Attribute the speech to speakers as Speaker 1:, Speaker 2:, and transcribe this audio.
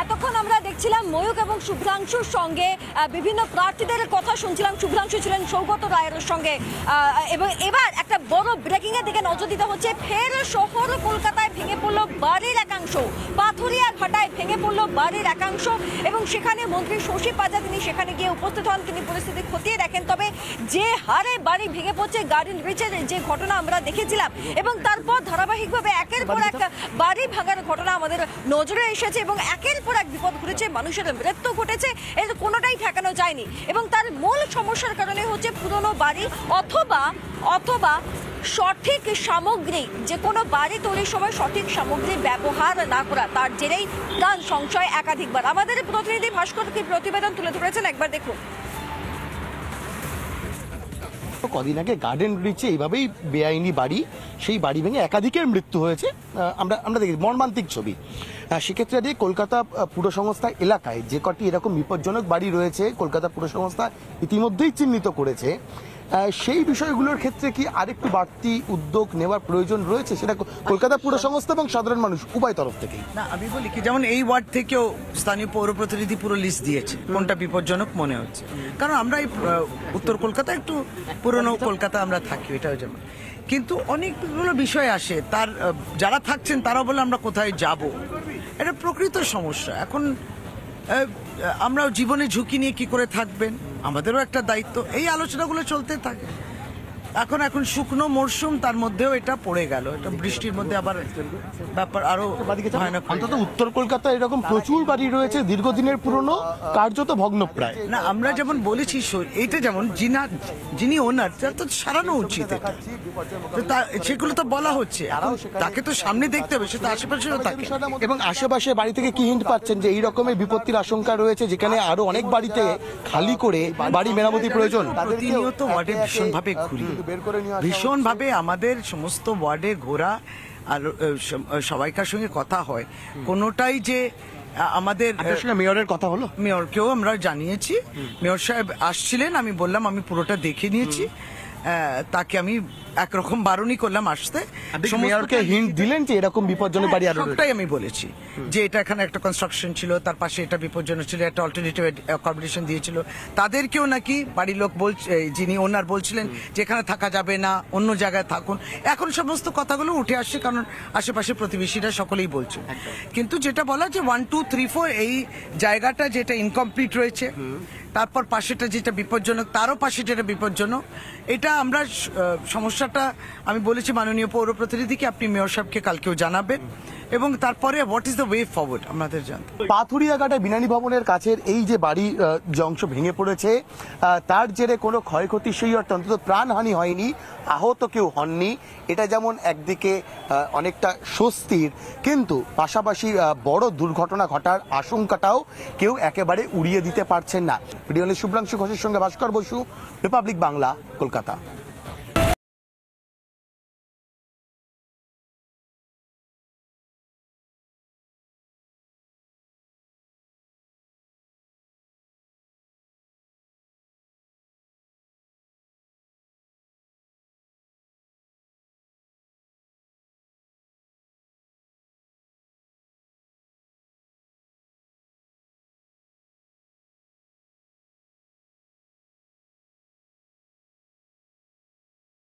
Speaker 1: এতক্ষণ আমরা দেখছিলাম ময়ূক এবং শুভ্রাংশুর সঙ্গে বিভিন্ন প্রার্থীদের কথা শুনছিলাম। শুভ্রাংশু ছিলেন সৌগত রায়ের সঙ্গে এবং এবার একটা বড় ব্রেকিং এর দিকে নজর দিতে হচ্ছে। ফের শহর কলকাতায় ভেঙে পড়লো বাড়ির একাংশ, পাথুরিয়ার ভাটায় ভেঙে পড়লো বাড়ির একাংশ এবং সেখানে মন্ত্রী শশী পাজা তিনি সেখানে গিয়ে উপস্থিত হন, তিনি পরিস্থিতি খতিয়ে দেখেন। তবে যে হারে বাড়ি ভেঙে পড়ছে, গার্ডেন রিচের যে ঘটনা আমরা দেখেছিলাম এবং তারপর ধারাবাহিকভাবে একের পর এক বাড়ি ভাঙার ঘটনা আমাদের নজরে এসেছে এবং একের পর এক বিপদ ঘটেছে, মানুষের মৃত্যু ঘটেছে, এর কোনোটাই ঠেকানো যায়নি। এবং তার মূল সমস্যার কারণে হচ্ছে পুরনো বাড়ি অথবা সঠিক সামগ্রী, যে কোনো বাড়ি তৈরির সময় সঠিক সামগ্রী ব্যবহার না করা, তার জেরেই প্রাণ সংশয় একাধিকবার। আমাদের প্রতিনিধি ভাস্কর কি প্রতিবেদন তুলে ধরেছেন, একবার দেখুন।
Speaker 2: কদিন আগে গার্ডেন রিচে এইভাবেই বেআইনি বাড়ি, সেই বাড়ি ভেঙে একাধিকের মৃত্যু হয়েছে। আমরা দেখি মর্মান্তিক ছবি। সেক্ষেত্রে কলকাতা পুর সংস্থা এলাকায় যে কটি এরকম বিপজ্জনক বাড়ি রয়েছে, কলকাতা পুর সংস্থা ইতিমধ্যেই চিহ্নিত করেছে। সেই বিষয়গুলোর ক্ষেত্রে কি আরেকটু বাড়তি উদ্যোগ নেওয়ার প্রয়োজন রয়েছে, সেটা কলকাতা পুর সংস্থা এবং সাধারণ মানুষ উভয় তরফ থেকেই?
Speaker 3: না, আমি বলি কি, যেমন এই ওয়ার্ড থেকেও স্থানীয় পৌর প্রতিনিধি পুরো লিস্ট দিয়েছে কোনটা বিপজ্জনক মনে হচ্ছে। কারণ আমরা এই উত্তর কলকাতা একটু পুরনো কলকাতা আমরা থাকি, এটাও যেমন, কিন্তু অনেকগুলো বিষয় আসে, তার যারা থাকছেন তারা বলে আমরা কোথায় যাব, এটা প্রকৃত সমস্যা। এখন আমরাও জীবনে ঝুঁকি নিয়ে কি করে থাকবেন, আমাদেরও একটা দায়িত্ব, এই আলোচনাগুলো চলতে থাকে। এখন শুকনো মরশুম, তার মধ্যেও এটা পড়ে গেল, এটা বৃষ্টির মধ্যে আবার ব্যাপার আরো ভয়ানক।
Speaker 2: অন্তত উত্তর কলকাতায় এরকম প্রচুর বাড়ি রয়েছে দীর্ঘদিনের পুরনো, কার্যত ভগ্নপ্রায়।
Speaker 3: না, আমরা যেমন বলেছি, এটা যেমন যিনি ওনার, তার তো সারানো উচিত, সেগুলো তো বলা হচ্ছে, তাকে তো সামনে দেখতে হবে, সে তো আশেপাশেও থাকে।
Speaker 2: এবং আশেপাশে বাড়ি থেকে কি হিন্ট পাচ্ছেন যে এই রকমের বিপত্তির আশঙ্কা রয়েছে, যেখানে আরো অনেক বাড়িতে খালি করে বাড়ি মেরামতি প্রয়োজন?
Speaker 3: প্রতিনিয়ত ওয়ার্ডে ভীষণভাবে ঘুরি, ভীষণভাবে আমাদের সমস্ত ওয়ার্ডে ঘোরা আর সবাইকার সঙ্গে কথা হয়, কোনোটাই যে আমাদের
Speaker 2: মেয়রের কথা হলো,
Speaker 3: মেয়রকেও আমরা জানিয়েছি, মেয়র সাহেব আসছিলেন, আমি বললাম আমি পুরোটা দেখে নিয়েছি, তাকে আমি একরকম বারণই করলাম আসতে।
Speaker 2: মেয়রকে হিন্ট দিলেন যে এরকম বিপজ্জনক বাড়ি আরো,
Speaker 3: সবটাই আমি বলেছি যে এটা এখানে একটা কনস্ট্রাকশন ছিল, তার পাশে এটা বিপজ্জনক ছিল, একটা অল্টারনেটিভ অ্যাকোমোডেশন দিয়েছিল, তাদেরকেও নাকি বাড়ির লোক যিনি ওনার বলছিলেন যে এখানে থাকা যাবে না, অন্য জায়গায় থাকুন। এখন সমস্ত কথাগুলো উঠে আসছে, কারণ আশেপাশে প্রতিবেশীরা সকলেই বলছে। কিন্তু যেটা বলা যে 1, 2, 3, 4 এই জায়গাটা যেটা ইনকমপ্লিট রয়েছে, তারপর পাশেটা যেটা বিপজ্জনক, তারও পাশে যেটা বিপজ্জনক, এটা আমরা সমস্যাটা আমি বলেছি মাননীয় পৌর প্রতিনিধিকে, আপনি মেয়র সাহেবকে কালকেও জানাবেন এবং তারপরে what is the way forward আমাদের জানতে।
Speaker 2: পাথুরিয়াঘাটায় বিনানি ভবনের কাছের এই যে বাড়ি যে অংশ ভেঙে পড়েছে, তার জেরে কোনো ক্ষয়ক্ষতি সেই অর্থে অন্তত প্রাণহানি হয়নি, আহত কেউ হননি, এটা যেমন একদিকে অনেকটা স্বস্তির, কিন্তু পাশাপাশি বড় দুর্ঘটনা ঘটার আশঙ্কাটাও কেউ একেবারে উড়িয়ে দিতে পারছেন না। ভিডিও শুভ্রাংশু ঘোষের সঙ্গে ভাস্কর বসু, রিপাবলিক বাংলা, কলকাতা।